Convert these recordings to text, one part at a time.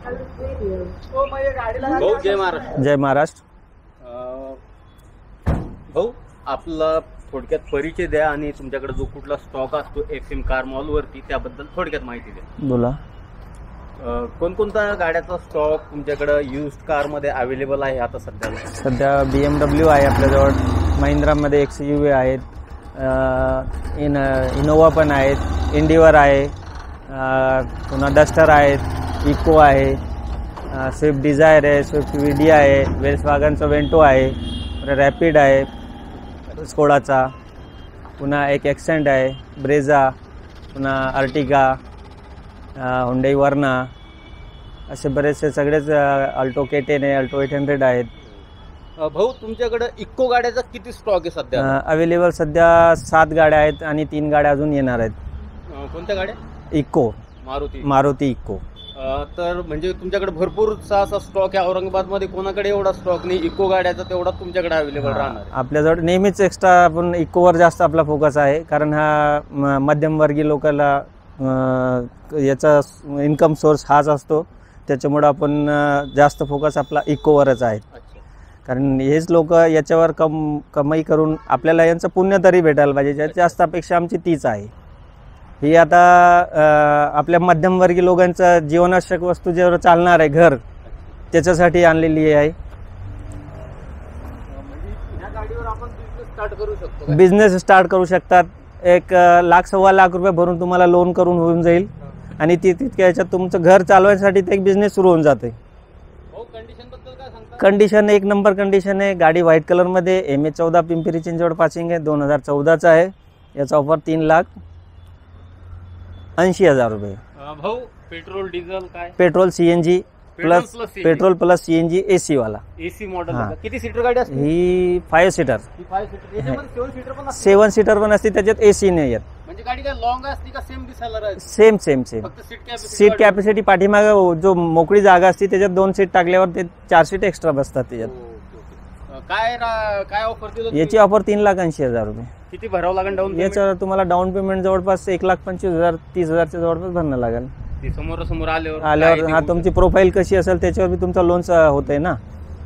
भाऊ जय महाराष्ट्र. जय महाराष्ट्र. भाऊ आपला थोडक्यात परिचय द्या आणि तुमच्याकडे जो कुठला स्टॉक असतो FM कार मॉल वरती त्याबद्दल थोडक्यात माहिती द्या. बोला. कोणकोणत्या गाड्याचा स्टॉक तुमच्याकडे युज्ड कार मध्ये अवेलेबल आहे आता सध्या BMW आहे आपल्याजवळ, महिंद्रामध्ये XUV आहेत, इनोवा पण आहेत, इंडिवर आहे, पुन्हा डस्टर आहेत, इको आहे, स्विफ्ट डिझायर आहे, स्विफ्ट VD आहे, वेल्सवागनचा वेंटो आहे, रॅपिड आहे स्कोडाचा, पुन्हा एक एक्सेंट आहे, ब्रेझा, पुन्हा अर्टिगा, हुंडई वर्ना, असे बरेचसे सगळेच, अल्टो K10 आहे, अल्टो 800 आहेत. भाऊ तुमच्याकडे इको गाड्याचा किती स्टॉक आहे सध्या अवेलेबल? सध्या 7 गाड्या आहेत आणि 3 गाड्या अजून येणार आहेत. कोणत्या गाड्या? Eeco, Maruti Eeco. तर म्हणजे तुमच्याकडे भरपूरचा असा स्टॉक आहे. औरंगाबादमध्ये कोणाकडे एवढा स्टॉक नाही इको गाड्याचा, तेवढा तुमच्याकडे अवेलेबल राहणार आहे. आपल्याजवळ नेहमीच एक्स्ट्रा आपण इकोवर जास्त आपला फोकस आहे, कारण हा मध्यमवर्गीय लोकांना याचा इन्कम सोर्स हाच असतो, त्याच्यामुळं आपण जास्त फोकस आपला इकोवरच आहे. कारण हेच लोक याच्यावर कमाई करून आपल्याला यांचं पुण्य तरी भेटायला पाहिजे, जास्त अपेक्षा आमची तीच आहे. ही आता आपल्या मध्यमवर्गीय लोकांचं जीवनावश्यक वस्तू ज्यावर चालणार आहे घर, त्याच्यासाठी आणलेली आहे. बिझनेस स्टार्ट करू शकतात. 1 लाख 1.25 लाख रुपये भरून तुम्हाला लोन करून होऊन जाईल आणि तितक्या याच्यात तुमचं घर चालवायसाठी ते एक बिझनेस सुरू होऊन जाते. कंडिशन 1 नंबर कंडिशन आहे. गाडी व्हाईट कलरमध्ये, MH14 पिंपरी चिंचवड पासिंग आहे, 2014चा आहे. याचा ऑफर 3,80,000 रुपये. भाऊ पेट्रोल डिझेल काय? Petrol CNG plus petrol plus CNG AC वाला. AC model. किती सीटर गाडी असते ही? 5 सीटर. 7 सीटर पण असते, त्याच्यात AC नाही येत. म्हणजे गाडी काय लॉंग असते का सेम दिसायला? सेम. सीट कॅपॅसिटी पाठीमागे जो मोकळी जागा असते त्याच्यात 2 सीट टाकल्यावर ते 4 सीट एक्स्ट्रा बसतात त्याच्यात. काय ऑफर दिली याची ऑफर 3,80,000 रुपये. किती भरावं लागेल डाऊन? याच्यावर तुम्हाला डाऊन पेमेंट जवळपास 1,25,000 30,000च्या जवळपास भरणं लागेल. समोर आल्यावर हा तुमची प्रोफाईल कशी असेल त्याच्यावर बी तुमचा लोन होतंय ना.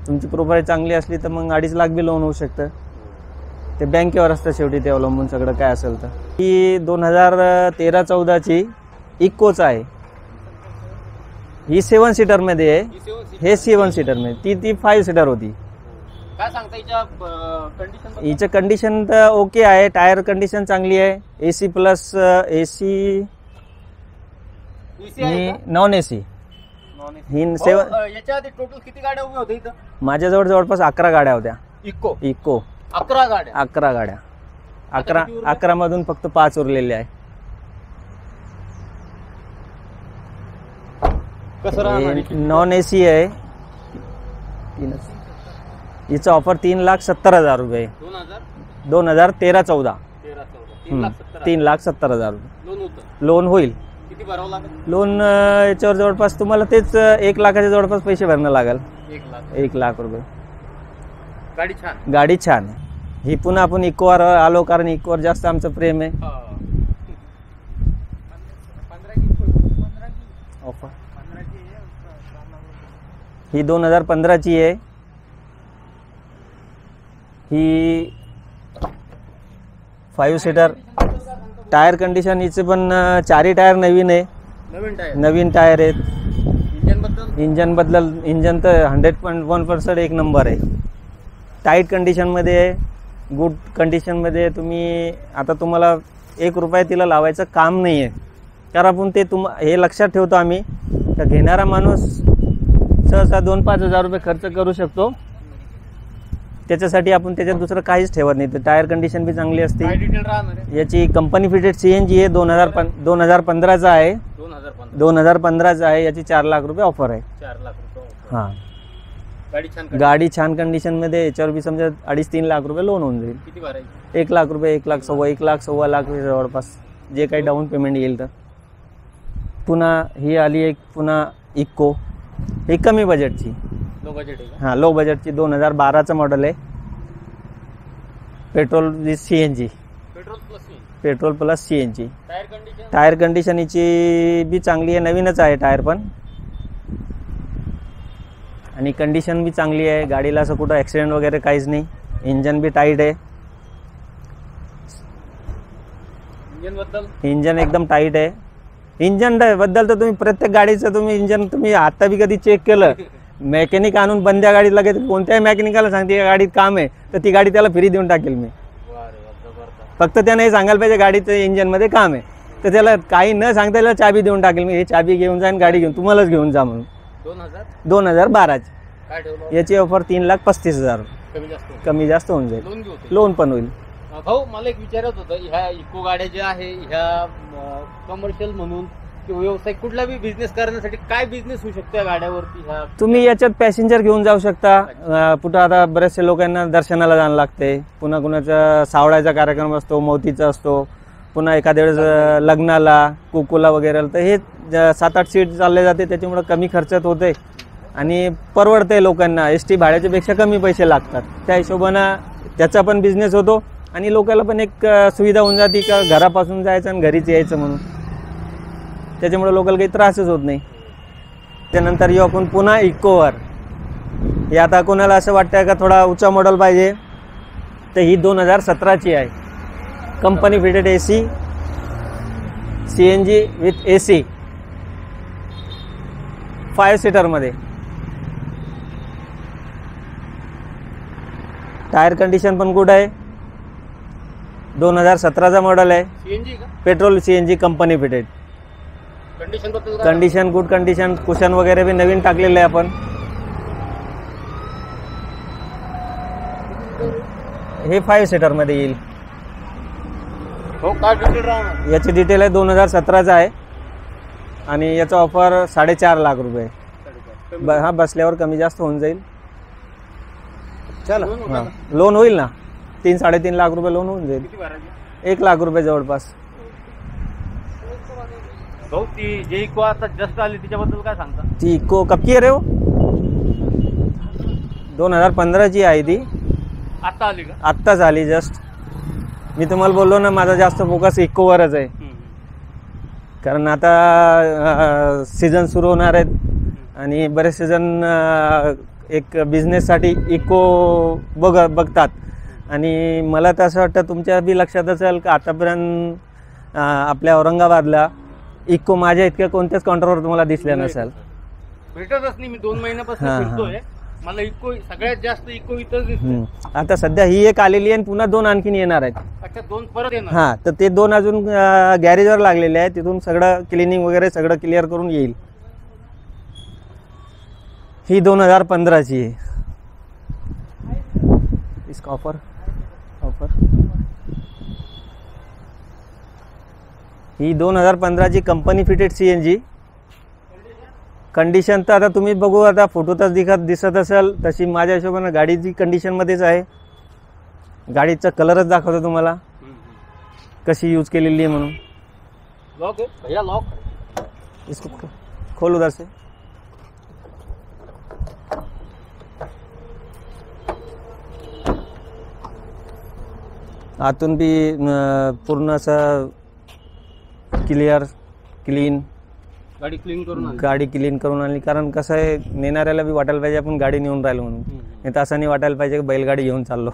तुमची प्रोफाईल चांगली असली तर मग 2.5 लाख बी लोन होऊ शकतं. ते बँकेवर असतं शेवटी, ते अवलंबून सगळं काय असेल तर. ही 2013-14ची इकोच आहे. ही 7 सीटरमध्ये आहे, हे 7 सीटरमध्ये. ती 5 सीटर होती. काय सांगता कंडिशन? हिचं कंडिशन तर ओके आहे. टायर कंडिशन चांगली आहे. AC plus AC non AC. ही 7. याच्या आधी टोटल किती गाड्या उभ्या होत्या इथं? माझ्याजवळ जवळपास 11 गाड्या होत्या. इको 11 गाड्या. 11 मधून फक्त 5 उरलेले आहे. नॉन AC आहे. हिचं ऑफर 3,70,000 रुपये. 2013-14. 3,70,000 रुपये लोन होईल. किती भरावं लागेल लोन? याच्यावर जवळपास तुम्हाला तेच 1 लाखाच्या जवळपास पैसे भरणं लागेल. 1 लाख रुपये. गाडी छान आहे. ही पुन्हा आपण इकोवर आलो, कारण इकोवर जास्त आमचं प्रेम आहे. ऑफर ही 2015ची आहे. ही 5 सीटर. टायर कंडिशन हिचे पण 4 टायर नवीन आहे. नवीन टायर आहेत. इंजन तर 100% 1 नंबर आहे. टाईट कंडिशनमध्ये आहे, गुड कंडिशनमध्ये. तुम्ही आता तुम्हाला 1 रुपया तिला लावायचं काम नाही आहे, कारण आपण ते हे लक्षात ठेवतो आम्ही. तर घेणारा माणूस सहसा 2-5 हजार रुपये खर्च करू शकतो. त्याच्यासाठी आपण त्याच्यात दुसरं काहीच ठेवत नाही. तर टायर कंडिशन बी चांगली असते. याची कंपनी फिटेड CNG आहे. 2015चा आहे. 2015चा आहे. याची 4 लाख रुपये ऑफर आहे. हां, गाडी छान कंडिशनमध्ये. याच्यावर बी समजा 2.5-3 लाख रुपये लोन होऊन जाईल. 1 लाख रुपये, 1 लाख 1.25 लाख जवळपास जे काही डाऊन पेमेंट येईल. तर पुन्हा ही आली एक पुन्हा इको. ही कमी बजेटची. लो बजेटची 2012चं मॉडेल आहे. Petrol with CNG. Petrol plus CNG. Tyre condition हिची बी चांगली आहे. नवीनच आहे टायर पण. आणि कंडिशन बी चांगली आहे. गाडीला असं कुठं ॲक्सिडेंट वगैरे काहीच नाही. इंजन बी टाईट आहे. इंजिन बद्दल इंजन एकदम टाईट आहे. इंजन बद्दल तर तुम्ही प्रत्येक गाडीचं तुम्ही इंजन तुम्ही आता बी कधी चेक केलं, मेकॅनिक आणून बंद्या गाडीत लगेच कोणत्याही मेकॅनिकाला सांगते या गाडीत काम आहे तर ती गाडी त्याला फ्री देऊन टाकेल मी. फक्त त्यानं हे सांगायला पाहिजे गाडीचं इंजनमध्ये काम आहे, तर त्याला काही न सांगता त्याला चाबी देऊन टाकेल मी. हे चाबी घेऊन जा आणि गाडी घेऊन तुम्हालाच घेऊन जा म्हणून. 2012ची काय ठेवलं? याची ऑफर 3,35,000. कमी जास्त होऊन जाईल. लोन घेऊ ते. लोन पण होईल. भाऊ मला एक विचारत होतं, ह्या इको गाड्या ज्या आहे ह्या कमर्शियल म्हणून किंवा व्यवसाय कुठला बी बिझनेस करण्यासाठी काय बिझनेस होऊ शकतो या गाड्यावरती? ह्या तुम्ही याच्यात पॅसेंजर घेऊन जाऊ शकता. कुठं आता बरेचसे लोकांना दर्शनाला जाणं लागते, पुन्हा कुणाचा सावळाचा कार्यक्रम असतो, मोतीचा असतो, पुन्हा एखाद्या वेळेस लग्नाला कुकुला वगैरे, तर हे 7-8 सीट चालले जाते. त्याच्यामुळे कमी खर्चात होते आणि परवडते लोकांना. ST भाड्याच्या पेक्षा कमी पैसे लागतात. त्या हिशोबानं त्याचा पण बिझनेस होतो आणि लोकांना पण एक सुविधा होऊन जाते का घरापासून जायचं आणि घरीच यायचं म्हणून. त्याच्यामुळे लोकांना काही त्रासच होत नाही. त्यानंतर येऊ आपण पुन्हा इकोवर. हे आता कोणाला असं वाटतं का थोडा उंचा मॉडेल पाहिजे, तर ही 2017ची आहे. Company fitted AC, CNG with AC, 5 सीटरमध्ये. टायर कंडिशन पण गुड आहे. 2017चा मॉडेल आहे. CNG का? Petrol CNG company fitted. Condition बद्दल कंडिशन गुड कंडिशन. कुशन वगैरे बी नवीन टाकलेलं आहे आपण. हे 5 सीटरमध्ये येईल. हो काय डिटेल राहणार? याची डिटेल आहे 2017चा आहे आणि याचा ऑफर 4.5 लाख रुपये. हा बसल्यावर कमी जास्त होऊन जाईल. चला हां लोन होईल ना. 3-3.5 लाख रुपये लोन होऊन जाईल. किती भरायची? 1 लाख रुपये जवळपास. भाऊ ती जे इको आता जस्ट आली तिच्याबद्दल काय सांगता? ती इको कब की आहे रे हो? 2015ची आहे ती. आता आली का? आत्ताच आली जस्ट. मी तुम्हाला बोललो ना माझा जास्त फोकस इकोवरच आहे. कारण आता सीझन सुरू होणार आहेत आणि बरेचसे जण एक बिझनेससाठी इको बघतात. आणि मला तर असं वाटतं तुमच्या बी लक्षात असेल का आतापर्यंत आपल्या औरंगाबादला इको माझ्या इतक्या कोणत्याच काउंटरवर तुम्हाला दिसल्या नसेल. भेटतच नाही. मी 2 महिन्यापासून फिरतोय. मला इको सगळ्यात जास्त इको इथंच दिसते. आता सध्या ही एक आलेली आहे आणि पुन्हा 2 आणखीन येणार आहेत. अच्छा 2 परत येणार? हां तर ते 2 अजून गॅरेजवर लागलेले आहेत. तिथून सगळं क्लिनिंग वगैरे सगळं क्लिअर करून येईल. ही 2015ची आहे. इसका ऑफर ही 2015ची कंपनी फिटेड CNG. कंडिशन तर आता तुम्ही बघू, आता फोटोतच दिसत असेल तशी माझ्या हिशोबानं गाडीची कंडिशनमध्येच आहे. गाडीचा कलरच दाखवतो तुम्हाला कशी यूज केलेली आहे म्हणून. लॉक है भैया, लॉक इसको खोल उधर से. आतून बी पूर्ण असं क्लिअर क्लीन. गाडी क्लीन करून आणली. गाडी क्लीन करून आणली. कारण कसं आहे नेणाऱ्याला बी वाटायला पाहिजे आपण गाडी नेऊन राहिलो म्हणून. नाही तर असं नाही वाटायला पाहिजे की बैलगाडी घेऊन चाललो.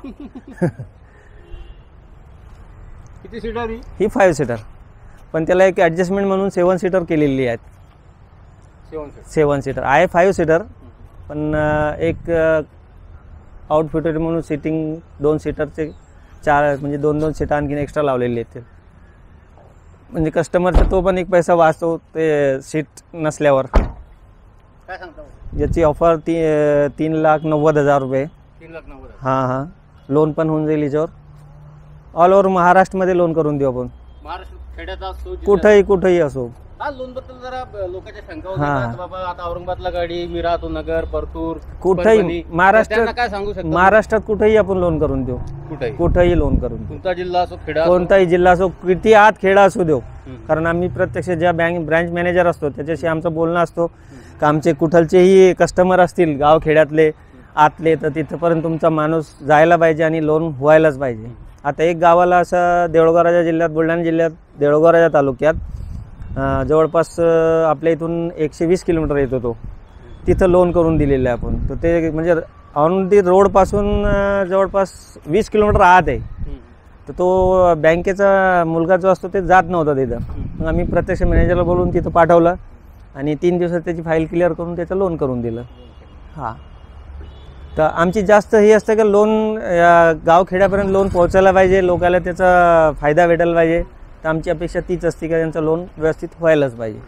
किती सीटर ही 5 सीटर. पण त्याला एक ॲडजस्टमेंट म्हणून 7 सीटर केलेली आहेत. 7 सीटर आहे. 5 सीटर पण एक आउटफिटेड म्हणून सिटिंग 2 सीटरचे 4 म्हणजे 2-2 सीटर आणखीन एक्स्ट्रा लावलेली आहेत. म्हणजे कस्टमरचा तो पण एक पैसा वाचतो ते सीट नसल्यावर. काय सांगता? याची ऑफर 3,90,000 रुपये. 3,90,000. हां लोन पण होऊन जाईल याच्यावर. ऑल ओव्हर महाराष्ट्रमध्ये लोन करून देऊ आपण. महाराष्ट्र खेड्यात असतो कुठंही असो. हा लोन बद्दल जरा लोकांच्या शंका होत्या. बाबा आता औरंगाबादला गाडी, मी राहतो नगर, परतूर, कुठंही महाराष्ट्रात काय सांगू शकता? महाराष्ट्रात कुठेही आपण लोन करून देऊ. कुठेही लोन करून देऊ. कोणता जिल्हा असो, खेडा, कोणताही जिल्हा असो, किती आत खेडा असू देऊ. कारण आम्ही प्रत्यक्ष ज्या ब्रँच मॅनेजर असतो त्याच्याशी आमचं बोलणं असतो का आमचे कुठलचेही कस्टमर असतील गाव खेड्यातले आतले तर तिथपर्यंत तुमचा माणूस जायला पाहिजे आणि लोन व्हायलाच पाहिजे. आता एक गावाला असं देऊळगाव राजा जिल्ह्यात, बुलढाणा जिल्ह्यात देऊळगाव राजा तालुक्यात जवळपास आपल्या इथून 120 किलोमीटर येतो तो. तिथं लोन करून दिलेलं आहे आपण. तर ते म्हणजे ऑन दी रोडपासून जवळपास 20 किलोमीटर आत आहे. तर तो बँकेचा मुलगा जो असतो ते जात नव्हता तिथं. मग आम्ही प्रत्यक्ष मॅनेजरला बोलून तिथं पाठवलं आणि 3 दिवसात त्याची फाईल क्लिअर करून त्याचं लोन करून दिलं. हां, तर आमची जास्त हे असतं की लोन गावखेड्यापर्यंत लोन पोहोचायला पाहिजे, लोकांना त्याचा फायदा भेटायला पाहिजे. तर आमची अपेक्षा तीच असते की त्यांचं लोन व्यवस्थित व्हायलाच पाहिजे.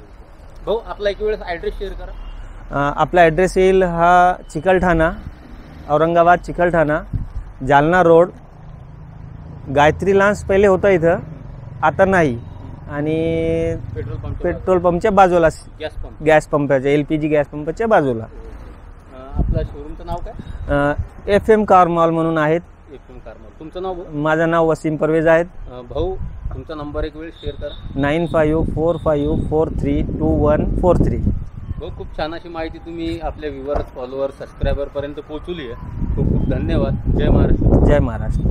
भाऊ आपला एक वेळेस ॲड्रेस शेअर करा. आपला ॲड्रेस येईल हा चिकलठाणा, औरंगाबाद चिकलठाणा, जालना रोड. गायत्री लॉन्स पहिले होतं इथं, आता नाही. आणि पेट्रोल पंपच्या बाजूला, गॅस पंपाच्या LPG गॅस पंपाच्या बाजूला. आपल्या शोरूमचं नाव काय? FM कार मॉल म्हणून आहेत. FM car mall. तुमचं नाव? माझं नाव वसीम परवेज आहेत. भाऊ तुमचा नंबर एक वेळ शेअर करा. 9545432143. भाऊ खूप छान अशी माहिती तुम्ही आपल्या व्ह्यूअर्स, फॉलोअर्स, सबस्क्रायबरपर्यंत पोहोचवली आहे. खूप खूप धन्यवाद. जय महाराष्ट्र. जय महाराष्ट्र.